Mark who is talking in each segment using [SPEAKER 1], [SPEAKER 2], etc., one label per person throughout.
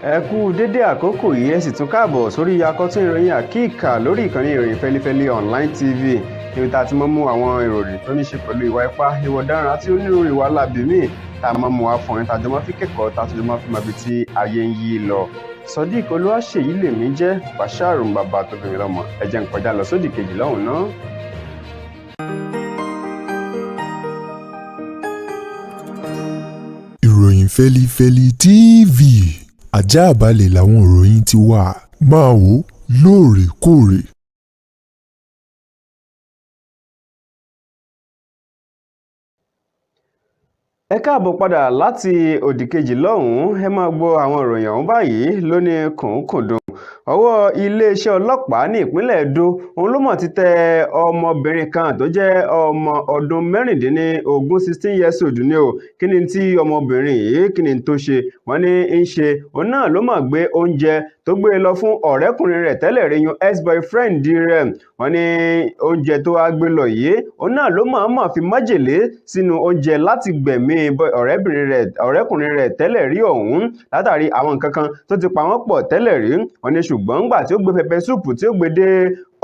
[SPEAKER 1] Ẹ kú dédé àkókò yìí ẹ sì tún káàbọ̀ sórí akọ́tún ìròyìn àkíkà lórí ìkànnì ìròyìn Feli-feli online TV níbi tá a ti mọ́ mú àwọn ìròyìn tó ní ṣe pẹ̀lú ìwà ipá, ìwà ọ̀daràn àti onírúurú ìwà láabi míì tá a mọ́ mú wá fún yín tá a jọ máa fi kẹ́kọ̀ọ́ tá a tún jọ máa fi máa bi tí ayé ń yí lọ. Sodiq Olúwaṣèyí lèmi jẹ́ Basharu bàbá tó bìnrin lọ́mọ ẹ jẹ́ n kọjá lọ sódì kejì lọ́hùn náà.
[SPEAKER 2] Ìròyìn Feli-feli TV àjààbálẹ̀ làwọn ìròyìn ti wà máa wò lóòrèkóòrè.
[SPEAKER 1] Ẹ káàbọ̀ padà láti òdì kejì lọ́hùn-ún ẹ máa gbọ́ àwọn ìròyìn ọ̀hún báyìí lóní kùnkùndùn. Ọwọ́ iléeṣẹ́ ọlọ́pàá ní ìpínlẹ̀ Edo òun ló mọ̀ ti tẹ ọmọbìnrin kan tó jẹ́ ọmọ ọdún 16 years old ni o. Kí ni tí ọmọbìnrin yìí kí ni tó ṣe? Wọ́n ní ń ṣe òun náà ló mọ̀ gbé oúnjẹ tó gbé lọ fún ọ̀rẹ́kùnrin rẹ̀ tẹ́lẹ̀ rí yun ex-boyfriend rẹ̀. Wọ́n ní oúnjẹ tó wá gbé lọ yìí òun náà ló mọ̀ fi májèlé sínú oúnjẹ láti gbẹ̀mí ọ̀rẹ́kùnrin rẹ̀ tẹ́lẹ̀ rí ọ̀hún látàrí àwọn nǹkan kan tó ti pa wọ́n pọ̀ tẹ́lẹ̀ rí. Wọ́n ní ṣùgbọ́n ńgbà tí ó gbé pẹpẹ súùpù tí ó gbé dé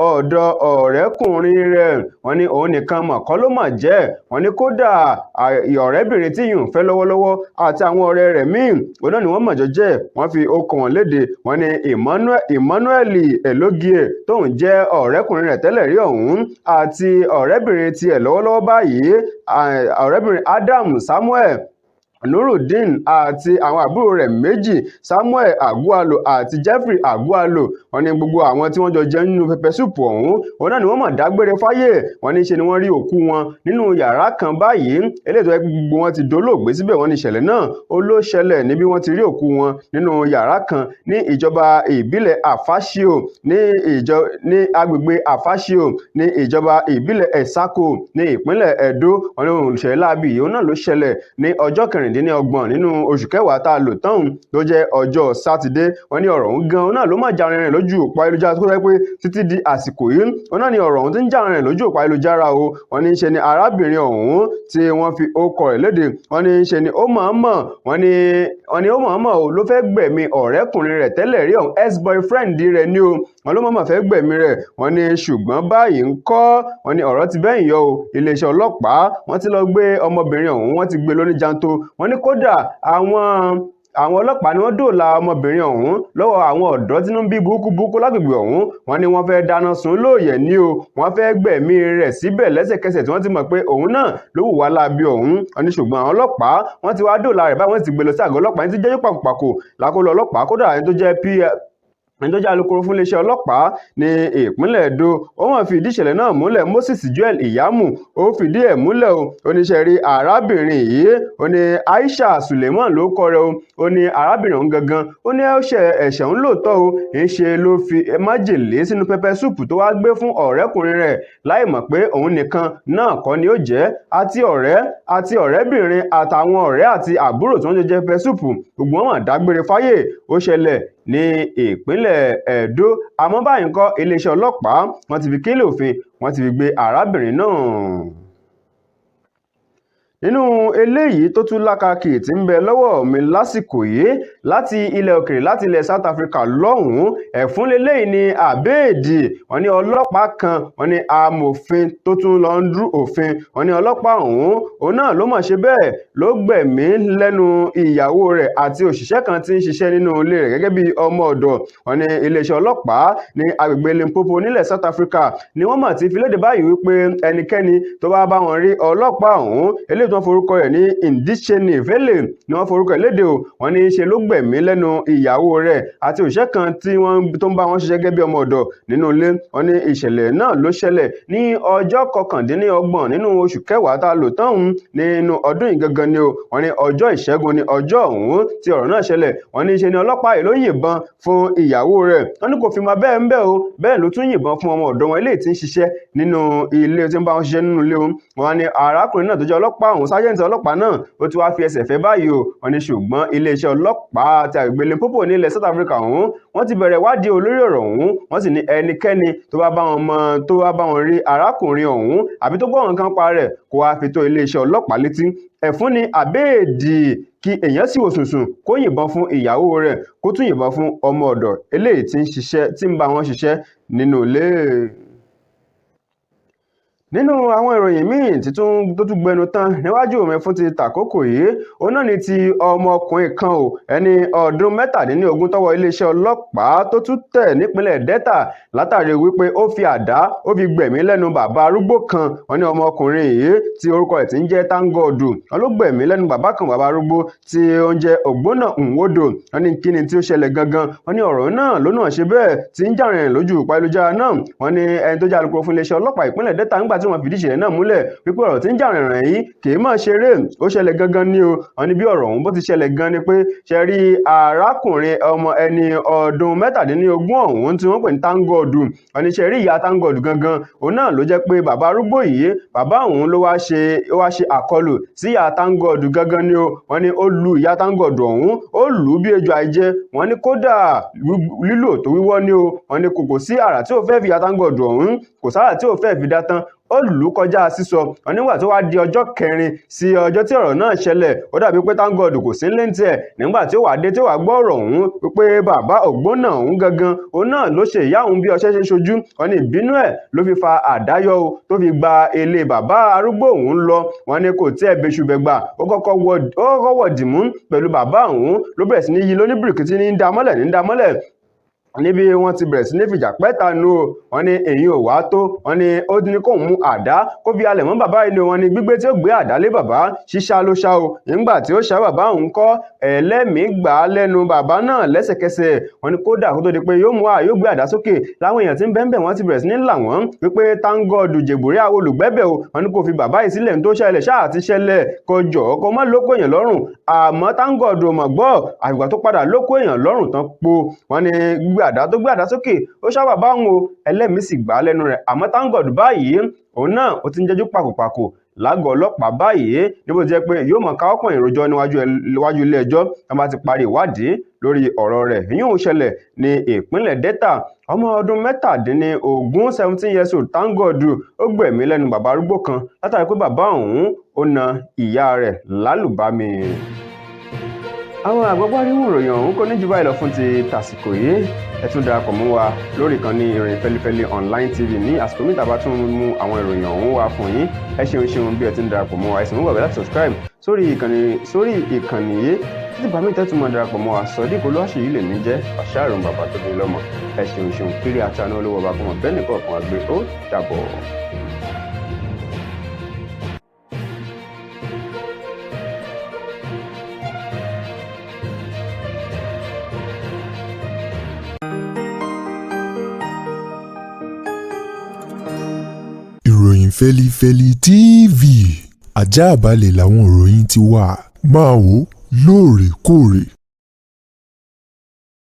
[SPEAKER 1] ọ̀dọ̀ ọ̀rẹ́kùnrin rẹ̀ wọ́n ní òun nìkan mọ̀ kọ́ ló mọ̀ jẹ́. Wọ́n ní kódà ọ̀rẹ́bìnrin tí yìí ń fẹ́ lọ́wọ́lọ́wọ́ àti àwọn ọ̀rẹ́ rẹ̀ míì òun náà ni wọ́n mọ̀jọ́ jẹ́. Wọ́n fi okùn wọn léde. Wọ́n ní Emmanuel Elogie tóun jẹ́ ọ̀rẹ́kùnrin rẹ̀ tẹ́lẹ̀ rí ọ̀hún àti ọ̀rẹ́bìnrin tiẹ̀ lọ́wọ́lọ́wọ́ báyìí ọ̀rẹ́bìnrin Adam Samuel Nurudeen àti àwọn àbúrò rẹ̀ méjì Samuel Agualo àti Jeffrey Agualo. Wọ́n ní gbogbo àwọn tí wọ́n jọ jẹ nínú pẹpẹ súùpù ọ̀hún òun náà ni wọ́n mọ̀ dágbére fáyé. Wọ́n ní ṣe ni wọ́n rí òkú wọn nínú yàrá kan báyìí eléyìí tó yẹ gbogbo wọn ti dolóògbé síbẹ̀. Wọ́n ní ìṣẹ̀lẹ̀ náà ó ló ṣẹlẹ̀ níbi wọ́n ti rí òkú wọn nínú yàrá kan ní ìjọba ìbílẹ̀ Afasio ní agbègbè Afasio ní ìjọba ìbílẹ̀ Esako ní ìpínlẹ̀ Edo. Wọ́n ní ìṣẹ̀lẹ̀ láabi yìí òun náà ló ṣẹlẹ̀ ní ọjọ́ 26 nínú oṣù kẹwàá tá a lò tán tó jẹ́ ọjọ́ sátidé. Wọ́n ní ọ̀rọ̀ ọ̀hún gan-an náà ló máa jà rìnrìn lójú òpó ayélujára tó rẹ́ pé títí di àsìkò yìí wọ́n náà ní ọ̀rọ̀ ọ̀hún tí ń jà rìnrìn lójú òpó ayélujára o. Wọ́n ní ṣe ni arábìnrin ọ̀hún tí wọ́n fi orúkọ rẹ̀ léde wọ́n ní ṣe ni ó mọ̀ọ́mọ̀ o ló fẹ́ gbẹ̀mí ọ̀rẹ́kùnrin rẹ̀ tẹ́lẹ̀ rí ọ̀hún ex-boyfriend rẹ̀ ni o. Wọ́n ló mọ̀ọ́mọ̀ fẹ́ gbẹ̀mí rẹ̀. Wọ́n ní ṣùgbọ́n báyìí ń kọ́ wọ́n ní ọ̀rọ̀ ti bẹ́yìn yọ o. Iléeṣẹ́ ọlọ́pàá wọ́n ti lọ gbé ọmọbìnrin ọ̀hún wọ́n ti gbé lóní janto. Wọ́n ní kódà àwọn ọlọ́pàá ni wọ́n dóòlà ọmọbìnrin ọ̀hún lọ́wọ́ àwọn ọ̀dọ́ tí ń bí burúkú lágbègbè ọ̀hún. Wọ́n ní wọ́n fẹ́ dáná sun lóòyẹ̀ ní o. Wọ́n fẹ́ gbẹ̀mí rẹ̀ síbẹ̀ lẹ́sẹ̀kẹsẹ̀ tí wọ́n ti mọ̀ pé òun náà ló hùwà láabi ọ̀hún. Wọ́n ní ṣùgbọ́n àwọn ọlọ́pàá wọ́n ti wá dóòlà rẹ̀ báyìí wọ́n ti gbé lọ sí àgọ́ ọlọ́pàá ẹni tí jẹ́ pàkópàkó lákòlò ọlọ́pàá kódà ẹni tó jẹ́ alukoro fún iléeṣẹ́ ọlọ́pàá ní ìpínlẹ̀ Edo ó wọ́n fi ìdí ìṣẹ̀lẹ̀ náà múlẹ̀. Moses Joel Iyamu ó fìdí ẹ̀ múlẹ̀ o. Oníṣẹ́ rí arábìnrin yìí ó ní Aisha Suleiman ló kọ rẹ̀ o. Ó ní arábìnrin òun gangan ó ní ẹ̀ṣẹ̀ òun lóòótọ́ o ń ṣe ló fi májèlé sínú pẹpẹ súùpù tó wá gbé fún ọ̀rẹ́kùnrin rẹ̀ láì mọ̀ pé òun nìkan náà kọ́ ni ó jẹ́ àti ọ̀rẹ́ àti ọ̀rẹ́bìnrin àtàwọn ọ̀rẹ́ àti àbúrò tí wọ́n jọ jẹ pẹpẹ súùpù gbogbo wọn dágbére fáyé. Ó ṣẹlẹ̀ ní ìpínlẹ̀ Edo àmọ́ báyìí ńkọ́ iléeṣẹ́ ọlọ́pàá wọ́n ti fi kélé òfin wọ́n ti fi gbé arábìnrin náà. Nínú eléyìí tó tún lákàkì tí ń bẹ lọ́wọ́ mi lásìkò yìí láti ilẹ̀ òkèrè láti ilẹ̀ South Africa lọ́hùn-ún ẹ̀fún leléyìí ní àbẹ́ẹ̀dì. Wọ́n ní ọlọ́pàá kan wọ́n ní amòfin tó tún lọ ń dú òfin. Wọ́n ní ọlọ́pàá ọ̀hún òun náà ló mọ̀ ṣe bẹ́ẹ̀ ló gbẹ̀mí lẹ́nu ìyàwó rẹ̀ àti òṣìṣẹ́ kan tí ń ṣiṣẹ́ nínú ilé rẹ̀ gẹ́gẹ́ bí ọmọ ọ̀dọ̀. Wọ́n ní iléeṣẹ́ ọlọ́pàá ní agbègbè Limpopo nílẹ̀ South Africa ni wọ́n mọ̀ ti fi léde báyìí wípé ẹnikẹ́ni tó bá bá wọn rí ọlọ́pàá ọ̀hún eléyìí wọ́n forúkọ rẹ̀ ní Ndisheni Vele ni wọ́n forúkọ rẹ̀ léde o. Wọ́n ní ṣe ló gbẹ̀mí lẹ́nu ìyàwó rẹ̀ àti òṣìṣẹ́ kan tó ń bá wọn ṣiṣẹ́ gẹ́gẹ́ bí ọmọ ọ̀dọ̀ nínú ilé. Wọ́n ní ìṣẹ̀lẹ̀ náà ló ṣẹlẹ̀ ní ọjọ́ 29 nínú oṣù kẹwàá tá a lò tán nínú ọdún yìí gangan ni o. Wọ́n ní ọjọ́ ìṣẹ́gun ni ọjọ́ ọ̀hún tí ọ̀rọ̀ náà ṣẹlẹ̀. Wọ́n ní ṣe ni ọlọ́pàá yìí ló yìnbọn fún ìyàwó rẹ̀. Wọ́n ní kò fi máa bẹ́ẹ̀ ń bẹ́ o bẹ́ẹ̀ ló tún yìnbọn fún ọmọ ọ̀dọ̀ wọn eléyìí tí ń ṣiṣẹ́ nínú ilé tí ń bá wọn ṣiṣẹ́ nínú ilé o. wọ́n ní arákùnrin náà tó jẹ́ ọlọ́pàá ọ̀hún sájẹ́ǹtì ọlọ́pàá náà ó ti wá fi ẹsẹ̀ fẹ́ báyìí o wọ́n ní ṣùgbọ́n iléeṣẹ́ ọlọ́pàá àti àgbègbè Limpopo ní ilẹ̀ South Africa ọ̀hún wọ́n ti bẹ̀rẹ̀ ìwádìí olórí ọ̀rọ̀ ọ̀hún wọ́n sì ní ẹnikẹ́ni tó bá bá wọn rí arákùnrin ọ̀hún àbí tó gbọ́ nǹkan pa rẹ̀ kó wá fi tó iléeṣẹ́ ọlọ́pàá létí ẹ̀fún ni àbẹ́ẹ̀dì kí èèyàn sì wò sùnsùn kó yìnbọn fún ìyàwó rẹ̀ kó tún yìnbọn fún ọmọ ọ̀dọ̀ eléyìí tí ń bá wọn ṣiṣẹ́ nínú ilé. Nínú àwọn ìròyìn míì tó tún gbẹnu tán níwájú mi fún ti tàkókò yìí òun náà ni ti ọmọkùnrin kan ò ẹni ọdún 17 tọ́wọ́ iléeṣẹ́ ọlọ́pàá tó tún tẹ̀ nípínlẹ̀ Delta látàrí wípé ó fi àdá ó fi gbẹ̀mí lẹ́nu bàbá arúgbó kan wọ́n ní ọmọkùnrin yìí tí orúkọ ẹ̀ ti ń jẹ́ Tángọ́ọ̀dù wọ́n ló gbẹ̀mí lẹ́nu bàbá arúgbó tí ó ń jẹ́ Ògbónà Nwodo wọ́n ní kíni tí ó ṣẹlẹ̀ gangan wọ́n ní ọ̀rọ̀ náà ló náà ṣe bẹ́ẹ̀ tí ń jà rìnrìn lójú ìpayélujára náà wọ́n ní ẹni tó jẹ́ alukoro fún iléeṣẹ́ ọlọ́pàá ìpínlẹ̀ Delta nígbà tí wọ́n fìdí ìṣẹ̀lẹ̀ náà múlẹ̀ wípé ọ̀rọ̀ tí ń jà rìnrìn yìí kì í máa ṣeré ó ṣẹlẹ̀ gangan ni o wọ́n ní bí ọ̀rọ̀ ọ̀hún bó ti ṣẹlẹ̀ gan ni pé ṣe rí arákùnrin ọmọ ẹni ọdún 17 ọ̀hún tí wọ́n pè ní Tángọ́ọ̀dù wọ́n ní ṣe rí ìyá Tángọ́ọ̀dù gangan òun náà ló jẹ́ pé bàbá arúgbó yìí bàbá òun ló wá ṣe àkọlù sí ìyá Tángọ́ọ̀dù gangan ni o wọ́n ní ó lu ìyá Tángọ́ọ̀dù ọ̀hún ó lù ú bí ejò àìjẹ wọ́n ní kódà lílò tó wíwọ́ ni o wọ́n ní kò sí àrà tí ò fẹ́ fi ìyá Tángọ́ọ̀dù ọ̀hún kò sára tí ò fẹ́ fi dá tán ó lù ú kọjá sísọ wọn nígbà tó wá di ọjọ́ kẹrin sí ọjọ́ tí ọ̀rọ̀ náà ṣẹlẹ̀ ó dàbí pé Tángọ́ọ̀dù kò sí lẹ́ǹtì ẹ̀ nígbà tí ó wà dé tí ó wà gbọ́ ọ̀rọ̀ ọ̀hún wípé bàbá Ògbónà ọ̀hún gangan òun náà ló ṣe ìyá òun bí ọṣẹ ṣe ṣojú wọn ní ìbínú ẹ̀ ló fi fa àdáyọ o tó fi gba ilé bàbá arúgbó òun lọ wọn ní kò tí ẹ bẹṣubẹgbà ó kọ́kọ́ wọ̀dìmú pẹ̀lú bàbá òun ló bẹ̀rẹ̀ sí ní yí lóníbìrìkìtì ní dámọ́lẹ̀ níbi wọ́n ti bẹ̀rẹ̀ sí ní fìjà pẹ́ta nù o wọ́n ní èyí ò wá tó wọ́n ní ó ní kóun mú àdá kó fi alẹ̀ mọ́ bàbá yìí ni wọ́n ní gbígbé tí ó gbé àdá lé bàbá ṣíṣá ló ṣá o nígbà tí ó ṣá bàbá òun kọ́ ẹlẹ́mìí gbà á lẹ́nu bàbá náà lẹ́sẹ̀kẹsẹ̀ wọ́n ní kódà kó tó di pé yóò gbé àdá sókè láwọn èèyàn tí ń bẹ́ẹ̀ wọ́n ti bẹ̀rẹ̀ sí ní là wọ́n wípé Tángọ́ọ̀dù jèbúrí àwọn olùgbẹ́bẹ̀ o wọ́n ní kó fi bàbá yìí sílẹ̀ tó ṣẹlẹ̀ ṣáà ti ṣẹlẹ̀ kó jọ kó má lóko èèyàn lọ́rùn àmọ́ Tángọ́ọ̀dù mọ̀ gbọ́ àgbà tó padà lóko èèyàn lọ́rùn tán po wọ́n ní gbé àdá sókè ó ṣá bàbá òun o ẹlẹ́mìí sì gbà á lẹ́nu rẹ̀ àmọ́ Tángọ́ọ̀dù báyìí òun náà ó ti ń jẹ́jú pàkópàkó lágọ̀ọ́ ọlọ́pàá báyìí níbo ti jẹ́ pé yóò mọ̀ káwọ́ pọ̀n ìròjọ́ níwájú ilé ẹjọ́ tí wọ́n bá ti parí ìwádìí lórí ọ̀rọ̀ rẹ̀ yóò ṣẹlẹ̀ ní ìpínlẹ̀ Delta ọmọ ọdún 17 years old Tángọ́ọ̀dù ó gbẹ̀mí lẹ́nu bàbá arúgbó kan látàrí pé bàbá òun ó na ìyá rẹ̀ lálùbami. Àwọn àgbọ́gbọ́ rí ìròyìn ọ̀hún kò ní jù báyìí lọ fún ti tàsìkò yìí ẹ tún darapọ̀ mọ́ wa lórí ìkànnì ìròyìn Feli-feli online TV ní àsìkò mìíràn bá tún mú àwọn ìròyìn ọ̀hún wá fún yín ẹ ṣeun bí ẹ ti ń darapọ̀ mọ́ wa ẹ sì mú gbàgbé láti subscribe sórí ìkànnì yìí títí bá mi tẹ́tù mọ́ darapọ̀ mọ́ wa Sodiq Olúwaṣèyí lè ní jẹ́ Bàṣárù bàbá tó bí lọ́mọ ẹ ṣeun kiri àti àná olówó ọba fún ọ̀bẹ́ nìkan kan àgbẹ̀ ó dàbọ̀.
[SPEAKER 2] ìròyìn Feli-feli TV àjààbálẹ̀ làwọn ìròyìn ti wà máa wò lóòrèkóòrè.